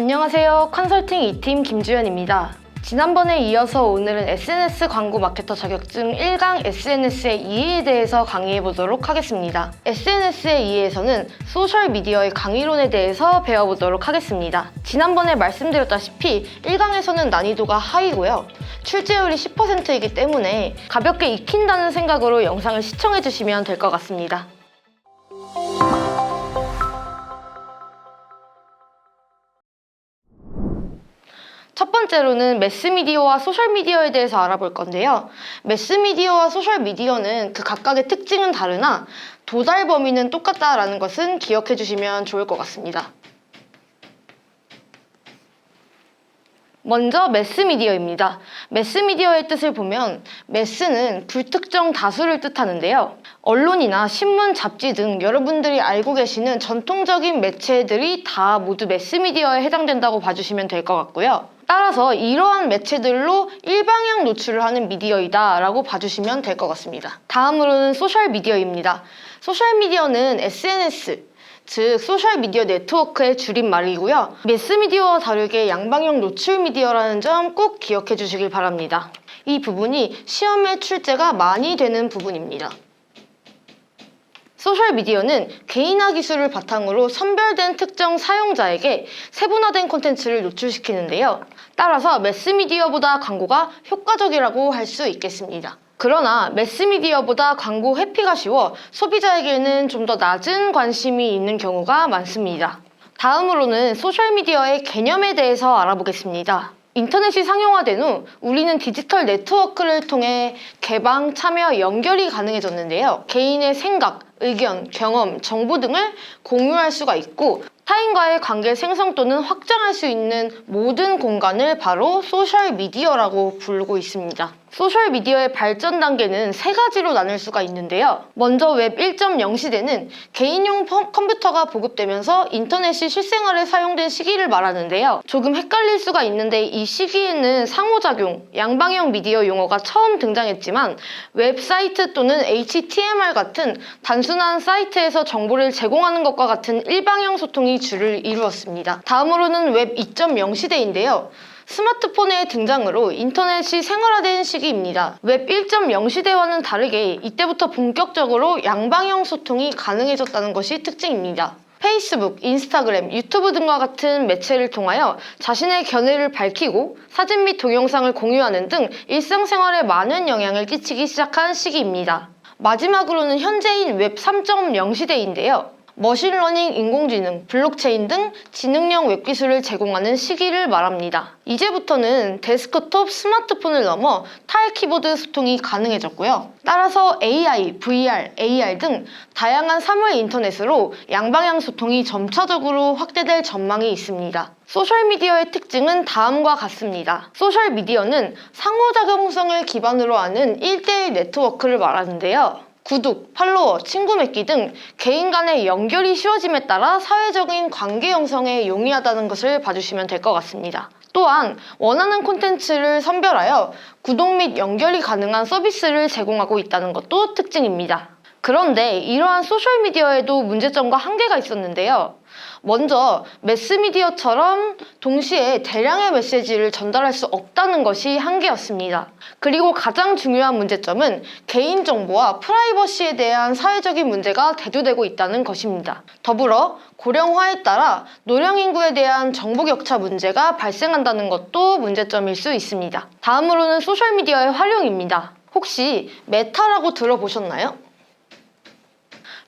안녕하세요. 컨설팅 2팀 김주연입니다. 지난번에 이어서 오늘은 SNS 광고 마케터 자격증 1강 SNS의 이해에 대해서 강의해 보도록 하겠습니다. SNS의 이해에서는 소셜미디어의 강의론에 대해서 배워보도록 하겠습니다. 지난번에 말씀드렸다시피 1강에서는 난이도가 하이고요. 출제율이 10%이기 때문에 가볍게 익힌다는 생각으로 영상을 시청해 주시면 될 것 같습니다. 첫 번째로는 매스미디어와 소셜미디어에 대해서 알아볼 건데요. 매스미디어와 소셜미디어는 그 각각의 특징은 다르나 도달 범위는 똑같다라는 것은 기억해 주시면 좋을 것 같습니다. 먼저 매스미디어입니다. 매스미디어의 뜻을 보면 매스는 불특정 다수를 뜻하는데요. 언론이나 신문, 잡지 등 여러분들이 알고 계시는 전통적인 매체들이 다 모두 매스미디어에 해당된다고 봐주시면 될 것 같고요. 따라서 이러한 매체들로 일방향 노출을 하는 미디어이다 라고 봐주시면 될 것 같습니다. 다음으로는 소셜미디어입니다. 소셜미디어는 SNS, 즉 소셜미디어 네트워크의 줄임말이고요. 매스미디어와 다르게 양방향 노출 미디어라는 점 꼭 기억해 주시길 바랍니다. 이 부분이 시험에 출제가 많이 되는 부분입니다. 소셜미디어는 개인화 기술을 바탕으로 선별된 특정 사용자에게 세분화된 콘텐츠를 노출시키는데요. 따라서 매스미디어보다 광고가 효과적이라고 할 수 있겠습니다. 그러나 매스미디어보다 광고 회피가 쉬워 소비자에게는 좀 더 낮은 관심이 있는 경우가 많습니다. 다음으로는 소셜미디어의 개념에 대해서 알아보겠습니다. 인터넷이 상용화된 후 우리는 디지털 네트워크를 통해 개방, 참여, 연결이 가능해졌는데요. 개인의 생각, 의견, 경험, 정보 등을 공유할 수가 있고 타인과의 관계 생성 또는 확장할 수 있는 모든 공간을 바로 소셜미디어라고 부르고 있습니다. 소셜미디어의 발전 단계는 세 가지로 나눌 수가 있는데요. 먼저 웹 1.0 시대는 개인용 컴퓨터가 보급되면서 인터넷이 실생활에 사용된 시기를 말하는데요. 조금 헷갈릴 수가 있는데 이 시기에는 상호작용, 양방향 미디어 용어가 처음 등장했지만 웹사이트 또는 HTML 같은 단순한 사이트에서 정보를 제공하는 것과 같은 일방향 소통이 주를 이루었습니다. 다음으로는 웹 2.0 시대인데요. 스마트폰의 등장으로 인터넷이 생활화된 시기입니다. 웹 1.0 시대와는 다르게 이때부터 본격적으로 양방향 소통이 가능해졌다는 것이 특징입니다. 페이스북, 인스타그램, 유튜브 등과 같은 매체를 통하여 자신의 견해를 밝히고 사진 및 동영상을 공유하는 등 일상생활에 많은 영향을 끼치기 시작한 시기입니다. 마지막으로는 현재인 웹 3.0 시대인데요. 머신러닝, 인공지능, 블록체인 등 지능형 웹기술을 제공하는 시기를 말합니다. 이제부터는 데스크톱, 스마트폰을 넘어 타일 키보드 소통이 가능해졌고요. 따라서 AI, VR, AR 등 다양한 사물 인터넷으로 양방향 소통이 점차적으로 확대될 전망이 있습니다. 소셜미디어의 특징은 다음과 같습니다. 소셜미디어는 상호작용성을 기반으로 하는 1대1 네트워크를 말하는데요. 구독, 팔로워, 친구 맺기 등 개인 간의 연결이 쉬워짐에 따라 사회적인 관계 형성에 용이하다는 것을 봐주시면 될 것 같습니다. 또한 원하는 콘텐츠를 선별하여 구독 및 연결이 가능한 서비스를 제공하고 있다는 것도 특징입니다. 그런데 이러한 소셜미디어에도 문제점과 한계가 있었는데요. 먼저 매스미디어처럼 동시에 대량의 메시지를 전달할 수 없다는 것이 한계였습니다. 그리고 가장 중요한 문제점은 개인정보와 프라이버시에 대한 사회적인 문제가 대두되고 있다는 것입니다. 더불어 고령화에 따라 노령 인구에 대한 정보 격차 문제가 발생한다는 것도 문제점일 수 있습니다. 다음으로는 소셜미디어의 활용입니다. 혹시 메타라고 들어보셨나요?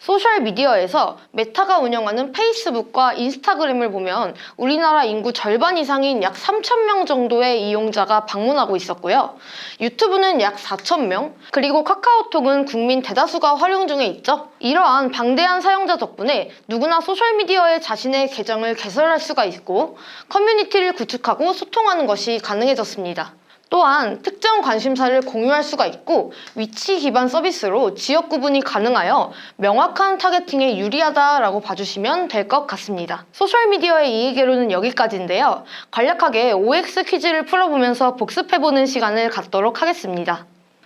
소셜미디어에서 메타가 운영하는 페이스북과 인스타그램을 보면 우리나라 인구 절반 이상인 약 3,000명 정도의 이용자가 방문하고 있었고요. 유튜브는 약 4,000명, 그리고 카카오톡은 국민 대다수가 활용 중에 있죠. 이러한 방대한 사용자 덕분에 누구나 소셜미디어에 자신의 계정을 개설할 수가 있고 커뮤니티를 구축하고 소통하는 것이 가능해졌습니다. 또한 특정 관심사를 공유할 수가 있고 위치 기반 서비스로 지역 구분이 가능하여 명확한 타겟팅에 유리하다라고 봐주시면 될 것 같습니다. 소셜미디어의 이해계로는 여기까지인데요. 간략하게 OX 퀴즈를 풀어보면서 복습해보는 시간을 갖도록 하겠습니다.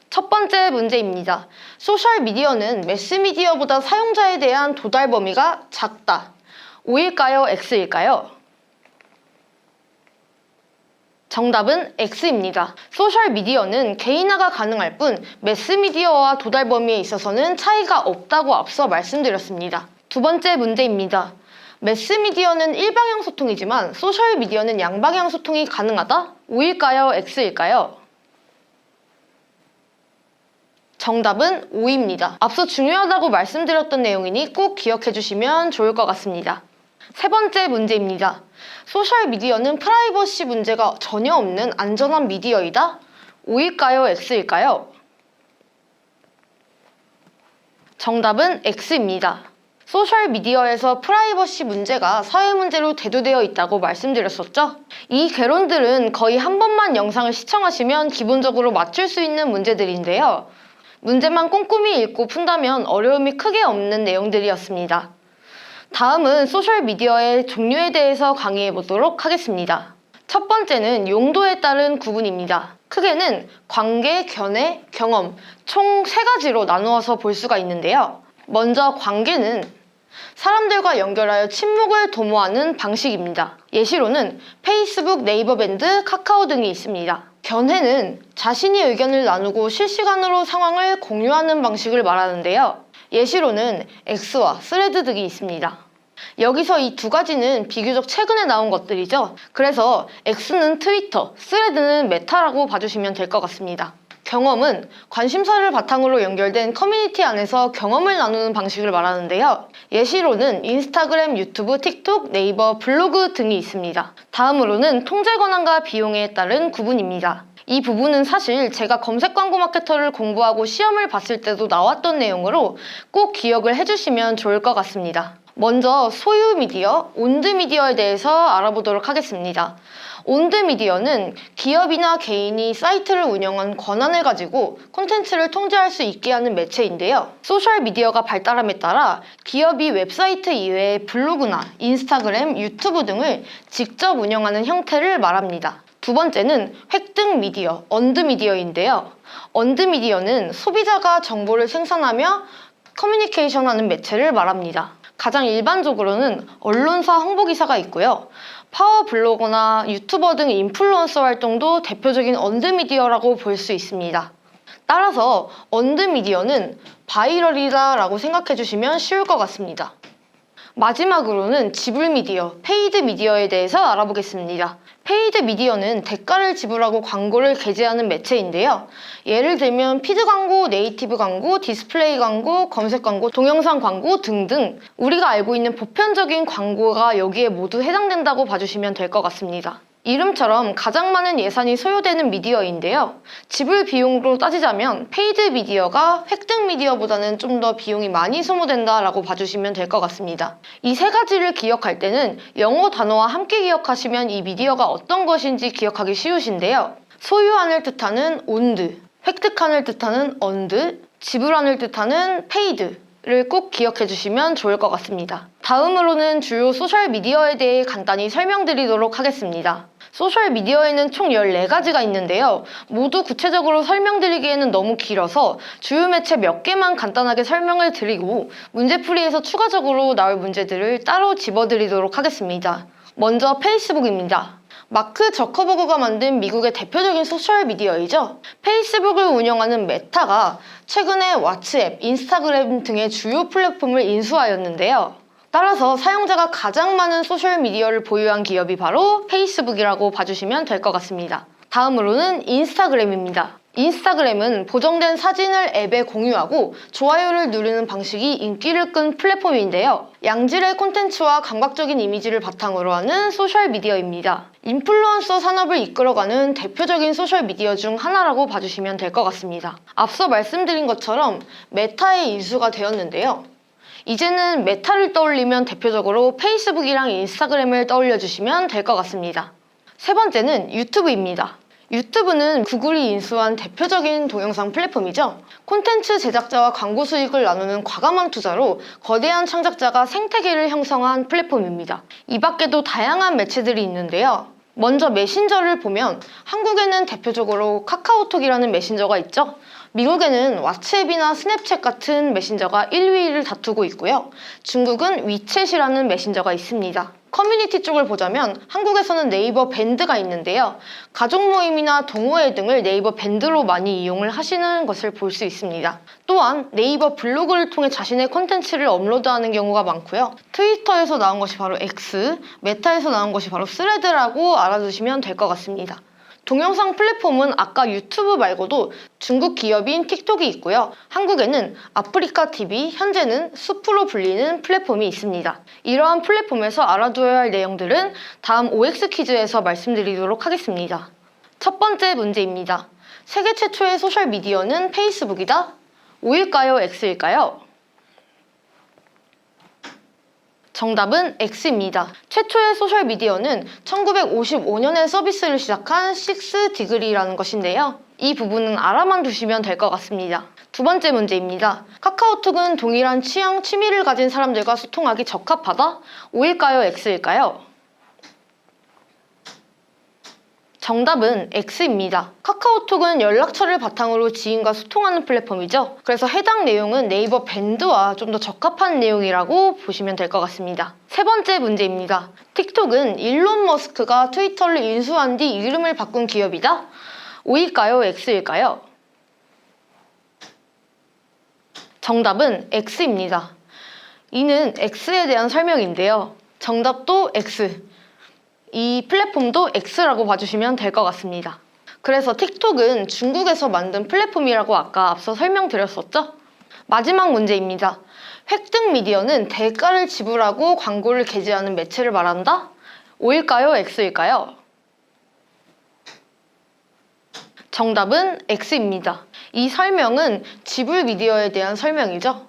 첫 번째 문제입니다. 소셜미디어는 매스미디어보다 사용자에 대한 도달 범위가 작다. O일까요? X일까요? 정답은 X입니다. 소셜미디어는 개인화가 가능할 뿐 매스미디어와 도달 범위에 있어서는 차이가 없다고 앞서 말씀드렸습니다. 두 번째 문제입니다. 매스미디어는 일방향 소통이지만 소셜미디어는 양방향 소통이 가능하다? O일까요? X일까요? 정답은 O입니다. 앞서 중요하다고 말씀드렸던 내용이니 꼭 기억해 주시면 좋을 것 같습니다. 세 번째 문제입니다. 소셜미디어는 프라이버시 문제가 전혀 없는 안전한 미디어이다? O일까요? X일까요? 정답은 X입니다. 소셜미디어에서 프라이버시 문제가 사회 문제로 대두되어 있다고 말씀드렸었죠? 이 개론들은 거의 한 번만 영상을 시청하시면 기본적으로 맞출 수 있는 문제들인데요. 문제만 꼼꼼히 읽고 푼다면 어려움이 크게 없는 내용들이었습니다. 다음은 소셜미디어의 종류에 대해서 강의해 보도록 하겠습니다. 첫 번째는 용도에 따른 구분입니다. 크게는 관계, 견해, 경험 총 3가지로 나누어서 볼 수가 있는데요. 먼저 관계는 사람들과 연결하여 친목을 도모하는 방식입니다. 예시로는 페이스북, 네이버 밴드, 카카오 등이 있습니다. 견해는 자신이 의견을 나누고 실시간으로 상황을 공유하는 방식을 말하는데요. 예시로는 X와 스레드 등이 있습니다. 여기서 이 두 가지는 비교적 최근에 나온 것들이죠. 그래서 X는 트위터, 스레드는 메타라고 봐주시면 될 것 같습니다. 경험은 관심사를 바탕으로 연결된 커뮤니티 안에서 경험을 나누는 방식을 말하는데요. 예시로는 인스타그램, 유튜브, 틱톡, 네이버, 블로그 등이 있습니다. 다음으로는 통제 권한과 비용에 따른 구분입니다. 이 부분은 사실 제가 검색 광고 마케터를 공부하고 시험을 봤을 때도 나왔던 내용으로 꼭 기억을 해주시면 좋을 것 같습니다. 먼저 소유 미디어, 온드 미디어에 대해서 알아보도록 하겠습니다. 온드 미디어는 기업이나 개인이 사이트를 운영한 권한을 가지고 콘텐츠를 통제할 수 있게 하는 매체인데요. 소셜 미디어가 발달함에 따라 기업이 웹사이트 이외에 블로그나 인스타그램, 유튜브 등을 직접 운영하는 형태를 말합니다. 두 번째는 획득 미디어, 언드 미디어인데요. 언드 미디어는 소비자가 정보를 생산하며 커뮤니케이션하는 매체를 말합니다. 가장 일반적으로는 언론사 홍보기사가 있고요. 파워블로거나 유튜버 등 인플루언서 활동도 대표적인 언드미디어라고 볼 수 있습니다. 따라서 언드미디어는 바이럴이다 라고 생각해 주시면 쉬울 것 같습니다. 마지막으로는 지불 미디어, 페이드 미디어에 대해서 알아보겠습니다. 페이드 미디어는 대가를 지불하고 광고를 게재하는 매체인데요. 예를 들면 피드 광고, 네이티브 광고, 디스플레이 광고, 검색 광고, 동영상 광고 등등 우리가 알고 있는 보편적인 광고가 여기에 모두 해당된다고 봐주시면 될 것 같습니다. 이름처럼 가장 많은 예산이 소요되는 미디어인데요. 지불 비용으로 따지자면 페이드 미디어가 획득 미디어보다는 좀 더 비용이 많이 소모된다라고 봐주시면 될 것 같습니다. 이 세 가지를 기억할 때는 영어 단어와 함께 기억하시면 이 미디어가 어떤 것인지 기억하기 쉬우신데요. 소유한을 뜻하는 온드, 획득한을 뜻하는 언드, 지불한을 뜻하는 페이드 를 꼭 기억해 주시면 좋을 것 같습니다. 다음으로는 주요 소셜미디어에 대해 간단히 설명드리도록 하겠습니다. 소셜미디어에는 총 14가지가 있는데요. 모두 구체적으로 설명드리기에는 너무 길어서 주요 매체 몇 개만 간단하게 설명을 드리고 문제풀이에서 추가적으로 나올 문제들을 따로 집어드리도록 하겠습니다. 먼저 페이스북입니다. 마크 저커버그가 만든 미국의 대표적인 소셜미디어이죠. 페이스북을 운영하는 메타가 최근에 왓츠앱, 인스타그램 등의 주요 플랫폼을 인수하였는데요. 따라서 사용자가 가장 많은 소셜미디어를 보유한 기업이 바로 페이스북이라고 봐주시면 될 것 같습니다. 다음으로는 인스타그램입니다. 인스타그램은 보정된 사진을 앱에 공유하고 좋아요를 누르는 방식이 인기를 끈 플랫폼인데요. 양질의 콘텐츠와 감각적인 이미지를 바탕으로 하는 소셜미디어입니다. 인플루언서 산업을 이끌어가는 대표적인 소셜미디어 중 하나라고 봐주시면 될 것 같습니다. 앞서 말씀드린 것처럼 메타에 인수가 되었는데요. 이제는 메타를 떠올리면 대표적으로 페이스북이랑 인스타그램을 떠올려 주시면 될 것 같습니다. 세 번째는 유튜브입니다. 유튜브는 구글이 인수한 대표적인 동영상 플랫폼이죠. 콘텐츠 제작자와 광고 수익을 나누는 과감한 투자로 거대한 창작자가 생태계를 형성한 플랫폼입니다. 이 밖에도 다양한 매체들이 있는데요. 먼저 메신저를 보면 한국에는 대표적으로 카카오톡이라는 메신저가 있죠. 미국에는 왓츠앱이나 스냅챗 같은 메신저가 1위를 다투고 있고요. 중국은 위챗이라는 메신저가 있습니다. 커뮤니티 쪽을 보자면 한국에서는 네이버 밴드가 있는데요. 가족 모임이나 동호회 등을 네이버 밴드로 많이 이용을 하시는 것을 볼 수 있습니다. 또한 네이버 블로그를 통해 자신의 콘텐츠를 업로드하는 경우가 많고요. 트위터에서 나온 것이 바로 X, 메타에서 나온 것이 바로 스레드라고 알아두시면 될 것 같습니다. 동영상 플랫폼은 아까 유튜브 말고도 중국 기업인 틱톡이 있고요. 한국에는 아프리카 TV, 현재는 수프로 불리는 플랫폼이 있습니다. 이러한 플랫폼에서 알아두어야 할 내용들은 다음 OX 퀴즈에서 말씀드리도록 하겠습니다. 첫 번째 문제입니다. 세계 최초의 소셜미디어는 페이스북이다. O일까요? X일까요? 정답은 X입니다. 최초의 소셜미디어는 1955년에 서비스를 시작한 6디그리라는 것인데요. 이 부분은 알아만 두시면 될 것 같습니다. 두 번째 문제입니다. 카카오톡은 동일한 취향, 취미를 가진 사람들과 소통하기 적합하다? O일까요? X일까요? 정답은 X입니다. 카카오톡은 연락처를 바탕으로 지인과 소통하는 플랫폼이죠. 그래서 해당 내용은 네이버 밴드와 좀 더 적합한 내용이라고 보시면 될 것 같습니다. 세 번째 문제입니다. 틱톡은 일론 머스크가 트위터를 인수한 뒤 이름을 바꾼 기업이다? O일까요? X일까요? 정답은 X입니다. 이는 X에 대한 설명인데요. 정답도 X. 이 플랫폼도 X라고 봐주시면 될 것 같습니다. 그래서 틱톡은 중국에서 만든 플랫폼이라고 아까 앞서 설명드렸었죠? 마지막 문제입니다. 획득 미디어는 대가를 지불하고 광고를 게재하는 매체를 말한다? O일까요? X일까요? 정답은 X입니다. 이 설명은 지불 미디어에 대한 설명이죠.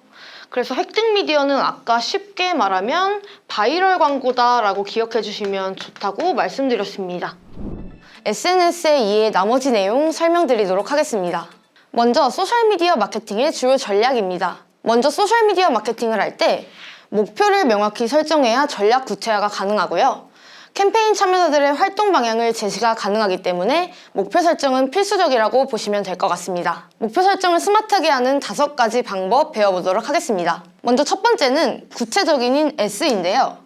그래서 획득 미디어는 아까 쉽게 말하면 바이럴 광고다 라고 기억해 주시면 좋다고 말씀드렸습니다. SNS의 이해 나머지 내용 설명드리도록 하겠습니다. 먼저 소셜미디어 마케팅의 주요 전략입니다. 먼저 소셜미디어 마케팅을 할 때 목표를 명확히 설정해야 전략 구체화가 가능하고요. 캠페인 참여자들의 활동 방향을 제시가 가능하기 때문에 목표 설정은 필수적이라고 보시면 될 것 같습니다. 목표 설정을 스마트하게 하는 5가지 방법 배워보도록 하겠습니다. 먼저 첫 번째는 구체적인인 S인데요.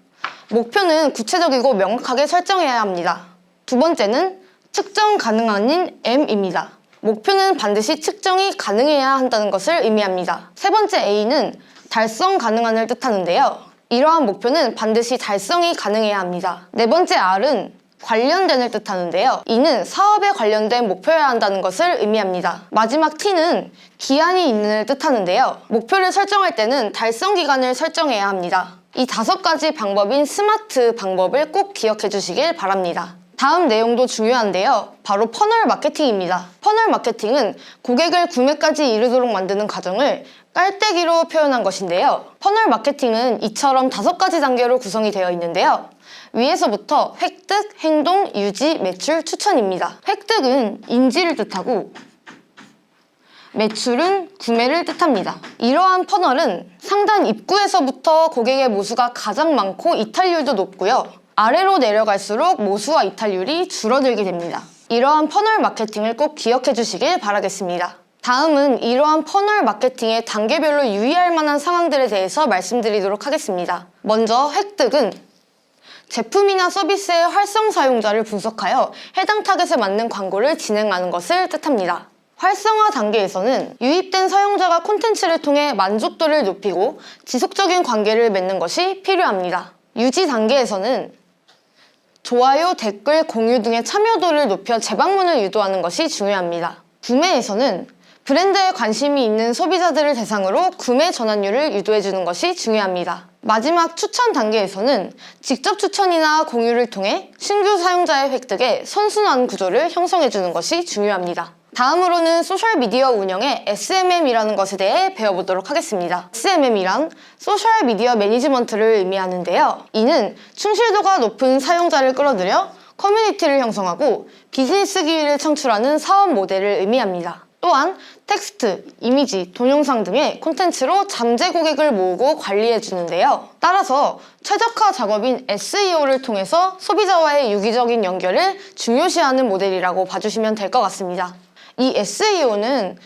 목표는 구체적이고 명확하게 설정해야 합니다. 두 번째는 측정 가능한인 M입니다. 목표는 반드시 측정이 가능해야 한다는 것을 의미합니다. 세 번째 A는 달성 가능한을 뜻하는데요. 이러한 목표는 반드시 달성이 가능해야 합니다. 네 번째 R은 관련된을 뜻하는데요. 이는 사업에 관련된 목표여야 한다는 것을 의미합니다. 마지막 T는 기한이 있는을 뜻하는데요. 목표를 설정할 때는 달성 기간을 설정해야 합니다. 이 5가지 방법인 스마트 방법을 꼭 기억해 주시길 바랍니다. 다음 내용도 중요한데요. 바로 퍼널 마케팅입니다. 퍼널 마케팅은 고객을 구매까지 이르도록 만드는 과정을 깔때기로 표현한 것인데요. 퍼널 마케팅은 이처럼 5가지 단계로 구성이 되어 있는데요. 위에서부터 획득, 행동, 유지, 매출, 추천입니다. 획득은 인지를 뜻하고 매출은 구매를 뜻합니다. 이러한 퍼널은 상단 입구에서부터 고객의 모수가 가장 많고 이탈률도 높고요. 아래로 내려갈수록 모수와 이탈률이 줄어들게 됩니다. 이러한 퍼널 마케팅을 꼭 기억해 주시길 바라겠습니다. 다음은 이러한 퍼널 마케팅의 단계별로 유의할 만한 상황들에 대해서 말씀드리도록 하겠습니다. 먼저 획득은 제품이나 서비스의 활성 사용자를 분석하여 해당 타겟에 맞는 광고를 진행하는 것을 뜻합니다. 활성화 단계에서는 유입된 사용자가 콘텐츠를 통해 만족도를 높이고 지속적인 관계를 맺는 것이 필요합니다. 유지 단계에서는 좋아요, 댓글, 공유 등의 참여도를 높여 재방문을 유도하는 것이 중요합니다. 구매에서는 브랜드에 관심이 있는 소비자들을 대상으로 구매 전환율을 유도해주는 것이 중요합니다. 마지막 추천 단계에서는 직접 추천이나 공유를 통해 신규 사용자의 획득에 선순환 구조를 형성해주는 것이 중요합니다. 다음으로는 소셜미디어 운영의 SMM이라는 것에 대해 배워보도록 하겠습니다. SMM이란 소셜미디어 매니지먼트를 의미하는데요. 이는 충실도가 높은 사용자를 끌어들여 커뮤니티를 형성하고 비즈니스 기회를 창출하는 사업 모델을 의미합니다. 또한 텍스트, 이미지, 동영상 등의 콘텐츠로 잠재 고객을 모으고 관리해주는데요. 따라서 최적화 작업인 SEO를 통해서 소비자와의 유기적인 연결을 중요시하는 모델이라고 봐주시면 될 것 같습니다. 이 SEO는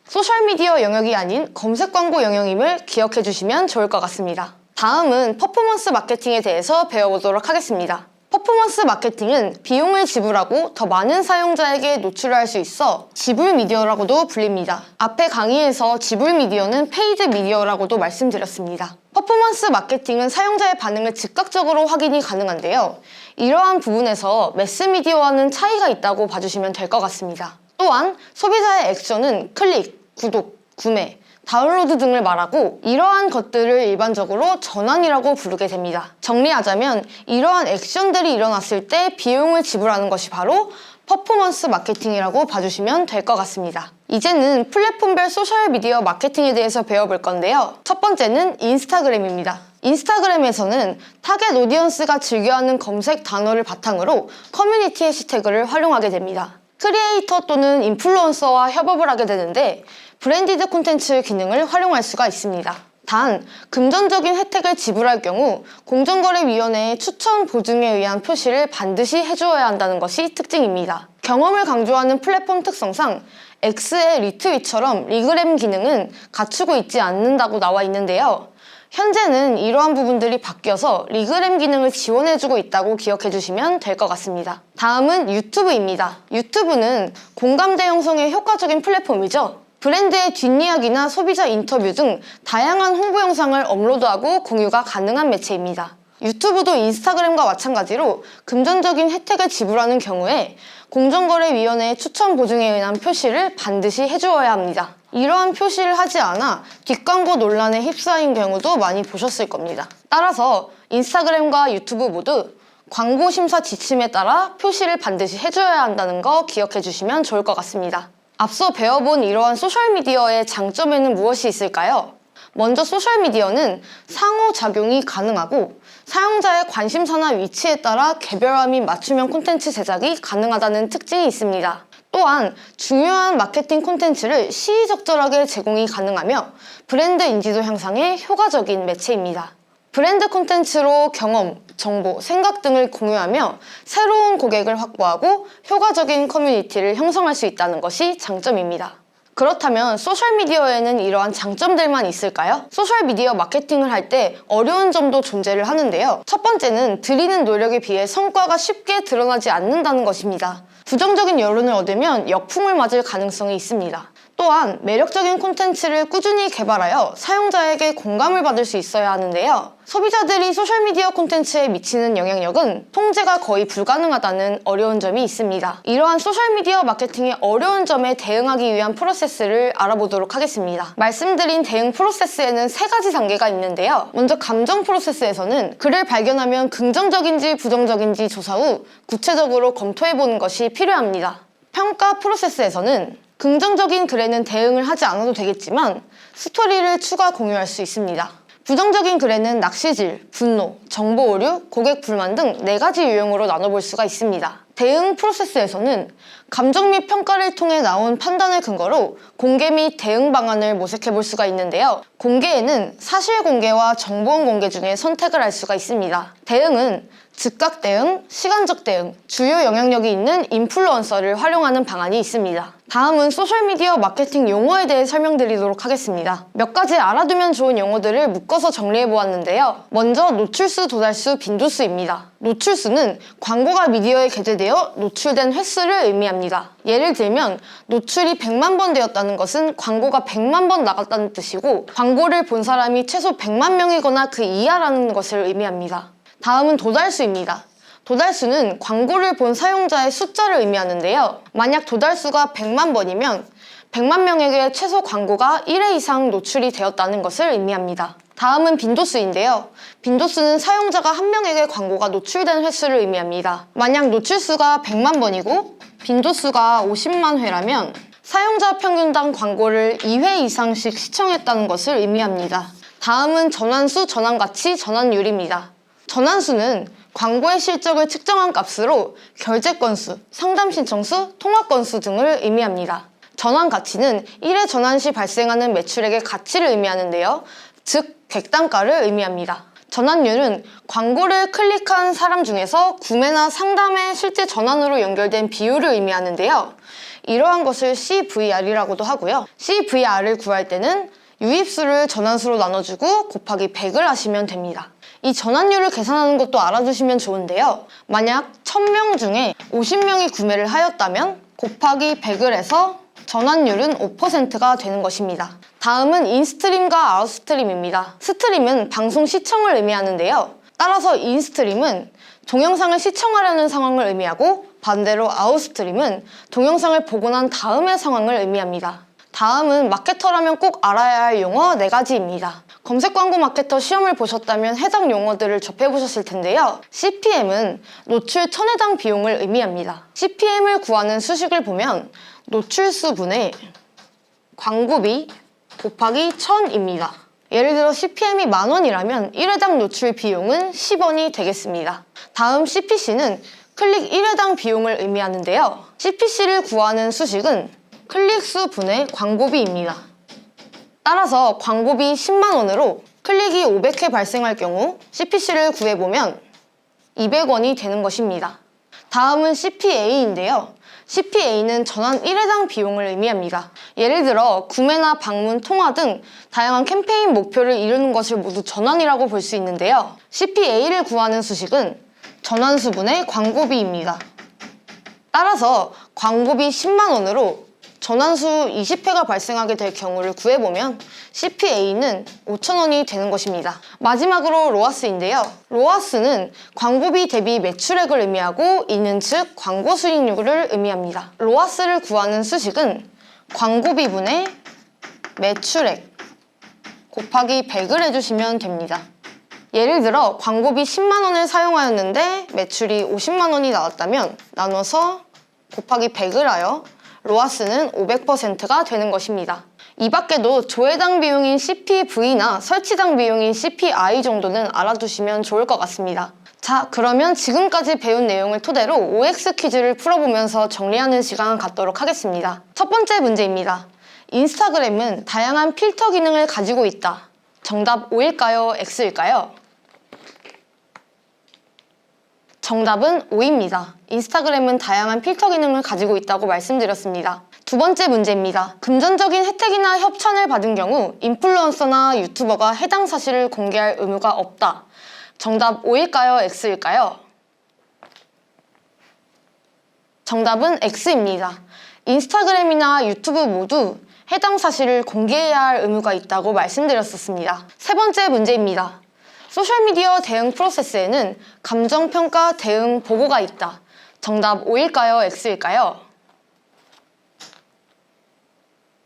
소셜미디어 영역이 아닌 검색 광고 영역임을 기억해 주시면 좋을 것 같습니다. 다음은 퍼포먼스 마케팅에 대해서 배워보도록 하겠습니다. 퍼포먼스 마케팅은 비용을 지불하고 더 많은 사용자에게 노출을 할 수 있어 지불 미디어라고도 불립니다. 앞에 강의에서 지불 미디어는 페이드 미디어라고도 말씀드렸습니다. 퍼포먼스 마케팅은 사용자의 반응을 즉각적으로 확인이 가능한데요. 이러한 부분에서 매스미디어와는 차이가 있다고 봐주시면 될 것 같습니다. 또한 소비자의 액션은 클릭, 구독, 구매, 다운로드 등을 말하고 이러한 것들을 일반적으로 전환이라고 부르게 됩니다. 정리하자면 이러한 액션들이 일어났을 때 비용을 지불하는 것이 바로 퍼포먼스 마케팅이라고 봐주시면 될 것 같습니다. 이제는 플랫폼별 소셜미디어 마케팅에 대해서 배워볼 건데요. 첫 번째는 인스타그램입니다. 인스타그램에서는 타겟 오디언스가 즐겨하는 검색 단어를 바탕으로 커뮤니티 해시태그를 활용하게 됩니다. 크리에이터 또는 인플루언서와 협업을 하게 되는데 브랜디드 콘텐츠 기능을 활용할 수가 있습니다. 단, 금전적인 혜택을 지불할 경우 공정거래위원회의 추천 보증에 의한 표시를 반드시 해주어야 한다는 것이 특징입니다. 경험을 강조하는 플랫폼 특성상 X의 리트윗처럼 리그램 기능은 갖추고 있지 않는다고 나와 있는데요. 현재는 이러한 부분들이 바뀌어서 리그램 기능을 지원해주고 있다고 기억해주시면 될 것 같습니다. 다음은 유튜브입니다. 유튜브는 공감대 형성에 효과적인 플랫폼이죠. 브랜드의 뒷이야기나 소비자 인터뷰 등 다양한 홍보 영상을 업로드하고 공유가 가능한 매체입니다. 유튜브도 인스타그램과 마찬가지로 금전적인 혜택을 지불하는 경우에 공정거래위원회의 추천 보증에 의한 표시를 반드시 해주어야 합니다. 이러한 표시를 하지 않아 뒷광고 논란에 휩싸인 경우도 많이 보셨을 겁니다. 따라서 인스타그램과 유튜브 모두 광고 심사 지침에 따라 표시를 반드시 해줘야 한다는 거 기억해 주시면 좋을 것 같습니다. 앞서 배워본 이러한 소셜미디어의 장점에는 무엇이 있을까요? 먼저 소셜미디어는 상호작용이 가능하고 사용자의 관심사나 위치에 따라 개별화 및 맞춤형 콘텐츠 제작이 가능하다는 특징이 있습니다. 또한 중요한 마케팅 콘텐츠를 시의적절하게 제공이 가능하며 브랜드 인지도 향상에 효과적인 매체입니다. 브랜드 콘텐츠로 경험, 정보, 생각 등을 공유하며 새로운 고객을 확보하고 효과적인 커뮤니티를 형성할 수 있다는 것이 장점입니다. 그렇다면 소셜미디어에는 이러한 장점들만 있을까요? 소셜미디어 마케팅을 할 때 어려운 점도 존재를 하는데요. 첫 번째는 들이는 노력에 비해 성과가 쉽게 드러나지 않는다는 것입니다. 부정적인 여론을 얻으면 역풍을 맞을 가능성이 있습니다. 또한 매력적인 콘텐츠를 꾸준히 개발하여 사용자에게 공감을 받을 수 있어야 하는데요. 소비자들이 소셜미디어 콘텐츠에 미치는 영향력은 통제가 거의 불가능하다는 어려운 점이 있습니다. 이러한 소셜미디어 마케팅의 어려운 점에 대응하기 위한 프로세스를 알아보도록 하겠습니다. 말씀드린 대응 프로세스에는 3가지 단계가 있는데요. 먼저 감정 프로세스에서는 글을 발견하면 긍정적인지 부정적인지 조사 후 구체적으로 검토해보는 것이 필요합니다. 평가 프로세스에서는 긍정적인 글에는 대응을 하지 않아도 되겠지만 스토리를 추가 공유할 수 있습니다. 부정적인 글에는 낚시질, 분노, 정보 오류, 고객 불만 등 4가지 유형으로 나눠볼 수가 있습니다. 대응 프로세스에서는 감정 및 평가를 통해 나온 판단을 근거로 공개 및 대응 방안을 모색해 볼 수가 있는데요. 공개에는 사실 공개와 정보원 공개 중에 선택을 할 수가 있습니다. 대응은 즉각 대응, 시간적 대응, 주요 영향력이 있는 인플루언서를 활용하는 방안이 있습니다. 다음은 소셜미디어 마케팅 용어에 대해 설명드리도록 하겠습니다. 몇 가지 알아두면 좋은 용어들을 묶어서 정리해보았는데요. 먼저 노출수, 도달수, 빈도수입니다. 노출수는 광고가 미디어에 게재되어 노출된 횟수를 의미합니다. 예를 들면 노출이 100만 번 되었다는 것은 광고가 100만 번 나갔다는 뜻이고 광고를 본 사람이 최소 100만 명이거나 그 이하라는 것을 의미합니다. 다음은 도달수입니다. 도달수는 광고를 본 사용자의 숫자를 의미하는데요. 만약 도달수가 100만 번이면 100만 명에게 최소 광고가 1회 이상 노출이 되었다는 것을 의미합니다. 다음은 빈도수인데요. 빈도수는 사용자가 한 명에게 광고가 노출된 횟수를 의미합니다. 만약 노출수가 100만 번이고 빈도수가 50만 회라면 사용자 평균당 광고를 2회 이상씩 시청했다는 것을 의미합니다. 다음은 전환수, 전환가치, 전환율입니다. 전환수는 광고의 실적을 측정한 값으로 결제 건수, 상담 신청수, 통화 건수 등을 의미합니다. 전환 가치는 1회 전환 시 발생하는 매출액의 가치를 의미하는데요. 즉, 객단가를 의미합니다. 전환율은 광고를 클릭한 사람 중에서 구매나 상담의 실제 전환으로 연결된 비율을 의미하는데요. 이러한 것을 CVR이라고도 하고요. CVR을 구할 때는 유입수를 전환수로 나눠주고 곱하기 100을 하시면 됩니다. 이 전환율을 계산하는 것도 알아두시면 좋은데요. 만약 1000명 중에 50명이 구매를 하였다면 곱하기 100을 해서 전환율은 5%가 되는 것입니다. 다음은 인스트림과 아웃스트림입니다. 스트림은 방송 시청을 의미하는데요. 따라서 인스트림은 동영상을 시청하려는 상황을 의미하고 반대로 아웃스트림은 동영상을 보고 난 다음의 상황을 의미합니다. 다음은 마케터라면 꼭 알아야 할 용어 4가지입니다. 검색 광고 마케터 시험을 보셨다면 해당 용어들을 접해보셨을 텐데요. CPM은 노출 1000회당 비용을 의미합니다. CPM을 구하는 수식을 보면 노출수분의 광고비 곱하기 1000입니다. 예를 들어 CPM이 10,000원이라면 1회당 노출 비용은 10원이 되겠습니다. 다음 CPC는 클릭 1회당 비용을 의미하는데요. CPC를 구하는 수식은 클릭수 분의 광고비입니다. 따라서 광고비 10만원으로 클릭이 500회 발생할 경우 CPC를 구해보면 200원이 되는 것입니다. 다음은 CPA인데요. CPA는 전환 1회당 비용을 의미합니다. 예를 들어 구매나 방문, 통화 등 다양한 캠페인 목표를 이루는 것을 모두 전환이라고 볼 수 있는데요. CPA를 구하는 수식은 전환수분의 광고비입니다. 따라서 광고비 10만원으로 전환수 20회가 발생하게 될 경우를 구해보면 CPA는 5,000원이 되는 것입니다. 마지막으로 로아스인데요. 로아스는 광고비 대비 매출액을 의미하고 이는 즉 광고 수익률을 의미합니다. 로아스를 구하는 수식은 광고비분의 매출액 곱하기 100을 해주시면 됩니다. 예를 들어 광고비 10만원을 사용하였는데 매출이 50만원이 나왔다면 나눠서 곱하기 100을 하여 로아스는 500%가 되는 것입니다. 이 밖에도 조회당 비용인 CPV나 설치당 비용인 CPI 정도는 알아두시면 좋을 것 같습니다. 자, 그러면 지금까지 배운 내용을 토대로 OX 퀴즈를 풀어보면서 정리하는 시간 갖도록 하겠습니다. 첫 번째 문제입니다. 인스타그램은 다양한 필터 기능을 가지고 있다. 정답 O일까요? X일까요? 정답은 O입니다. 인스타그램은 다양한 필터 기능을 가지고 있다고 말씀드렸습니다. 두 번째 문제입니다. 금전적인 혜택이나 협찬을 받은 경우 인플루언서나 유튜버가 해당 사실을 공개할 의무가 없다. 정답 O일까요? X일까요? 정답은 X입니다. 인스타그램이나 유튜브 모두 해당 사실을 공개해야 할 의무가 있다고 말씀드렸었습니다. 세 번째 문제입니다. 소셜미디어 대응 프로세스에는 감정평가 대응 보고가 있다. 정답 O일까요? X일까요?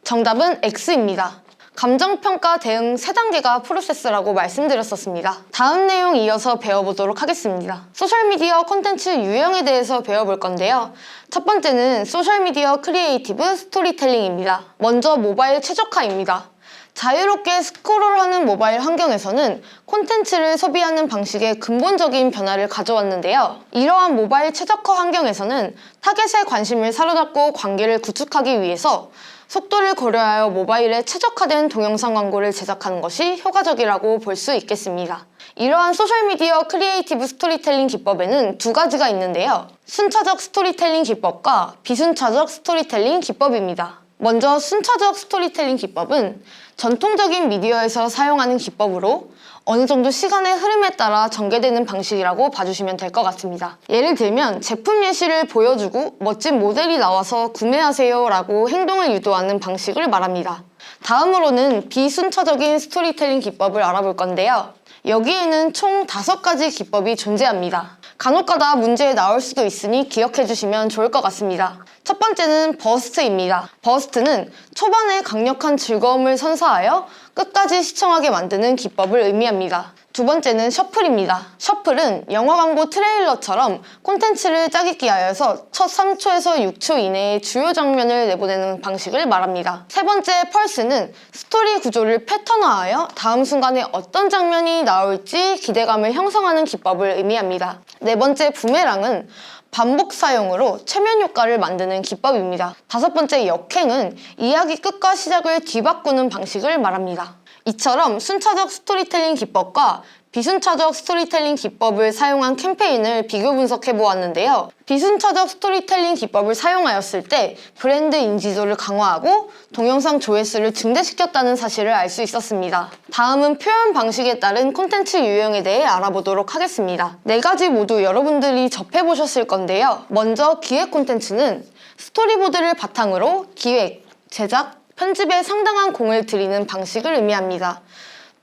정답은 X입니다. 감정평가 대응 3단계가 프로세스라고 말씀드렸었습니다. 다음 내용 이어서 배워보도록 하겠습니다. 소셜미디어 콘텐츠 유형에 대해서 배워볼 건데요. 첫 번째는 소셜미디어 크리에이티브 스토리텔링입니다. 먼저 모바일 최적화입니다. 자유롭게 스크롤하는 모바일 환경에서는 콘텐츠를 소비하는 방식에 근본적인 변화를 가져왔는데요. 이러한 모바일 최적화 환경에서는 타겟의 관심을 사로잡고 관계를 구축하기 위해서 속도를 고려하여 모바일에 최적화된 동영상 광고를 제작하는 것이 효과적이라고 볼 수 있겠습니다. 이러한 소셜미디어 크리에이티브 스토리텔링 기법에는 두 가지가 있는데요. 순차적 스토리텔링 기법과 비순차적 스토리텔링 기법입니다. 먼저 순차적 스토리텔링 기법은 전통적인 미디어에서 사용하는 기법으로 어느 정도 시간의 흐름에 따라 전개되는 방식이라고 봐주시면 될 것 같습니다. 예를 들면 제품 예시를 보여주고 멋진 모델이 나와서 구매하세요 라고 행동을 유도하는 방식을 말합니다. 다음으로는 비순차적인 스토리텔링 기법을 알아볼 건데요. 여기에는 총 5가지 기법이 존재합니다. 간혹가다 문제에 나올 수도 있으니 기억해 주시면 좋을 것 같습니다. 첫 번째는 버스트입니다. 버스트는 초반에 강력한 즐거움을 선사하여 끝까지 시청하게 만드는 기법을 의미합니다. 두 번째는 셔플입니다. 셔플은 영화 광고 트레일러처럼 콘텐츠를 짜깁기 하여서 첫 3초에서 6초 이내에 주요 장면을 내보내는 방식을 말합니다. 세 번째 펄스는 스토리 구조를 패턴화하여 다음 순간에 어떤 장면이 나올지 기대감을 형성하는 기법을 의미합니다. 네 번째 부메랑은 반복 사용으로 최면 효과를 만드는 기법입니다. 다섯 번째 역행은 이야기 끝과 시작을 뒤바꾸는 방식을 말합니다. 이처럼 순차적 스토리텔링 기법과 비순차적 스토리텔링 기법을 사용한 캠페인을 비교 분석해 보았는데요. 비순차적 스토리텔링 기법을 사용하였을 때 브랜드 인지도를 강화하고 동영상 조회수를 증대시켰다는 사실을 알 수 있었습니다. 다음은 표현 방식에 따른 콘텐츠 유형에 대해 알아보도록 하겠습니다. 4가지 모두 여러분들이 접해보셨을 건데요. 먼저 기획 콘텐츠는 스토리보드를 바탕으로 기획, 제작, 편집에 상당한 공을 들이는 방식을 의미합니다.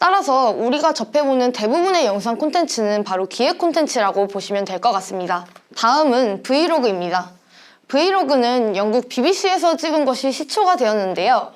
따라서 우리가 접해보는 대부분의 영상 콘텐츠는 바로 기획 콘텐츠라고 보시면 될 것 같습니다. 다음은 브이로그입니다. 브이로그는 영국 BBC에서 찍은 것이 시초가 되었는데요.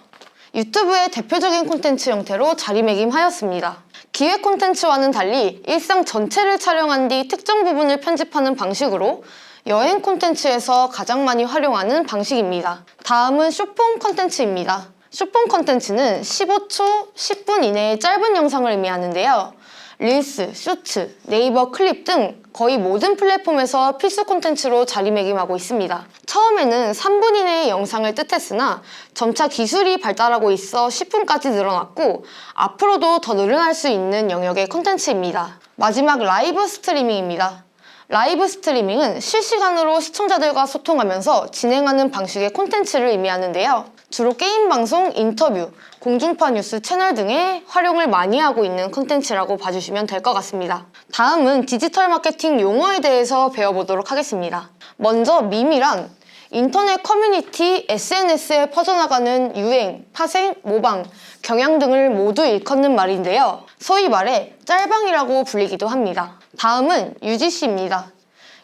유튜브의 대표적인 콘텐츠 형태로 자리매김하였습니다. 기획 콘텐츠와는 달리 일상 전체를 촬영한 뒤 특정 부분을 편집하는 방식으로 여행 콘텐츠에서 가장 많이 활용하는 방식입니다. 다음은 숏폼 콘텐츠입니다. 숏폼 콘텐츠는 15초, 10분 이내의 짧은 영상을 의미하는데요. 릴스, 쇼츠, 네이버 클립 등 거의 모든 플랫폼에서 필수 콘텐츠로 자리매김하고 있습니다. 처음에는 3분 이내의 영상을 뜻했으나 점차 기술이 발달하고 있어 10분까지 늘어났고 앞으로도 더 늘어날 수 있는 영역의 콘텐츠입니다. 마지막 라이브 스트리밍입니다. 라이브 스트리밍은 실시간으로 시청자들과 소통하면서 진행하는 방식의 콘텐츠를 의미하는데요. 주로 게임 방송, 인터뷰, 공중파 뉴스 채널 등에 활용을 많이 하고 있는 콘텐츠라고 봐주시면 될 것 같습니다. 다음은 디지털 마케팅 용어에 대해서 배워보도록 하겠습니다. 먼저 밈이란 인터넷 커뮤니티, SNS에 퍼져나가는 유행, 파생, 모방, 경향 등을 모두 일컫는 말인데요. 소위 말해 짤방이라고 불리기도 합니다. 다음은 UGC입니다.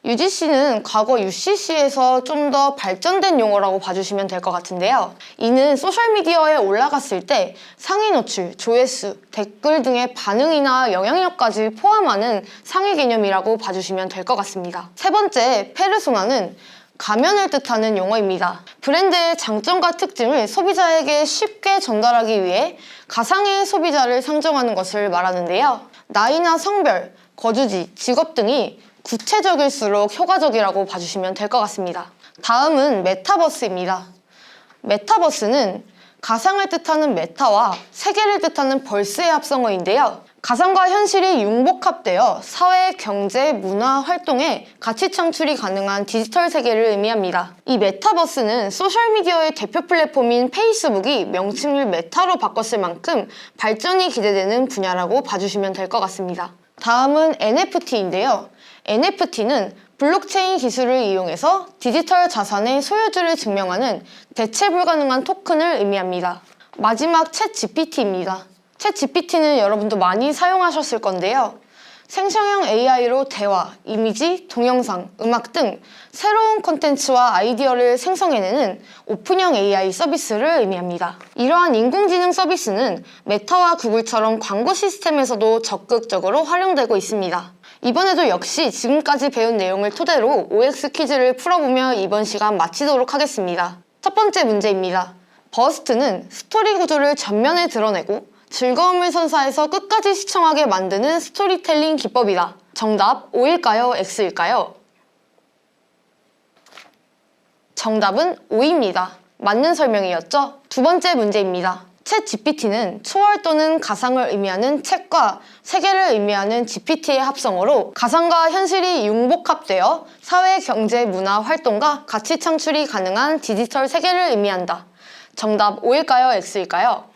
UGC는 과거 UCC에서 좀 더 발전된 용어라고 봐주시면 될 것 같은데요. 이는 소셜미디어에 올라갔을 때 상위 노출, 조회수, 댓글 등의 반응이나 영향력까지 포함하는 상위 개념이라고 봐주시면 될 것 같습니다. 세 번째, 페르소나는 가면을 뜻하는 용어입니다. 브랜드의 장점과 특징을 소비자에게 쉽게 전달하기 위해 가상의 소비자를 상정하는 것을 말하는데요. 나이나 성별, 거주지, 직업 등이 구체적일수록 효과적이라고 봐주시면 될 것 같습니다. 다음은 메타버스입니다. 메타버스는 가상을 뜻하는 메타와 세계를 뜻하는 벌스의 합성어인데요. 가상과 현실이 융복합되어 사회, 경제, 문화 활동에 가치 창출이 가능한 디지털 세계를 의미합니다. 이 메타버스는 소셜미디어의 대표 플랫폼인 페이스북이 명칭을 메타로 바꿨을 만큼 발전이 기대되는 분야라고 봐주시면 될 것 같습니다. 다음은 NFT인데요. NFT는 블록체인 기술을 이용해서 디지털 자산의 소유주를 증명하는 대체 불가능한 토큰을 의미합니다. 마지막 챗 GPT입니다. 챗 GPT는 여러분도 많이 사용하셨을 건데요. 생성형 AI로 대화, 이미지, 동영상, 음악 등 새로운 콘텐츠와 아이디어를 생성해내는 오픈형 AI 서비스를 의미합니다. 이러한 인공지능 서비스는 메타와 구글처럼 광고 시스템에서도 적극적으로 활용되고 있습니다. 이번에도 역시 지금까지 배운 내용을 토대로 OX 퀴즈를 풀어보며 이번 시간 마치도록 하겠습니다. 첫 번째 문제입니다. 버스트는 스토리 구조를 전면에 드러내고 즐거움을 선사해서 끝까지 시청하게 만드는 스토리텔링 기법이다. 정답 O일까요? X일까요? 정답은 O입니다. 맞는 설명이었죠? 두 번째 문제입니다. 챗 GPT는 초월 또는 가상을 의미하는 챗과 세계를 의미하는 GPT의 합성어로 가상과 현실이 융복합되어 사회, 경제, 문화 활동과 가치 창출이 가능한 디지털 세계를 의미한다. 정답 O일까요? X일까요?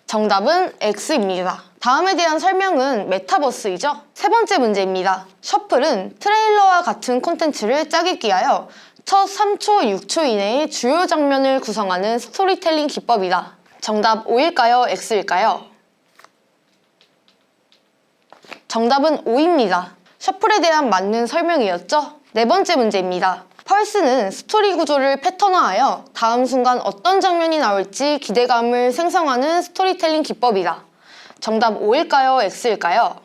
정답은 X입니다. 다음에 대한 설명은 메타버스이죠. 세 번째 문제입니다. 셔플은 트레일러와 같은 콘텐츠를 짜깁기 하여 첫 3초, 6초 이내의 주요 장면을 구성하는 스토리텔링 기법이다. 정답 O일까요? X일까요? 정답은 O입니다. 셔플에 대한 맞는 설명이었죠? 네 번째 문제입니다. 펄스는 스토리 구조를 패턴화하여 다음 순간 어떤 장면이 나올지 기대감을 생성하는 스토리텔링 기법이다. 정답 O일까요? X일까요?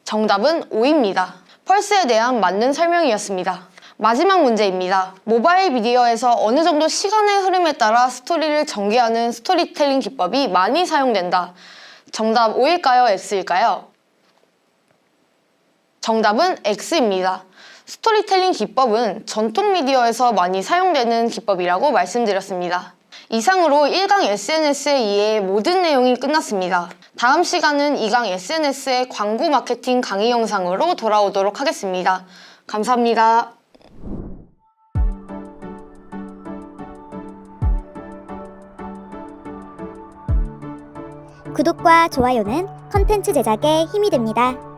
정답은 O입니다. 펄스에 대한 맞는 설명이었습니다. 마지막 문제입니다. 모바일 미디어에서 어느 정도 시간의 흐름에 따라 스토리를 전개하는 스토리텔링 기법이 많이 사용된다. 정답 O일까요? X일까요? 정답은 X입니다. 스토리텔링 기법은 전통 미디어에서 많이 사용되는 기법이라고 말씀드렸습니다. 이상으로 1강 SNS에 의해 모든 내용이 끝났습니다. 다음 시간은 2강 SNS의 광고 마케팅 강의 영상으로 돌아오도록 하겠습니다. 감사합니다. 구독과 좋아요는 컨텐츠 제작에 힘이 됩니다.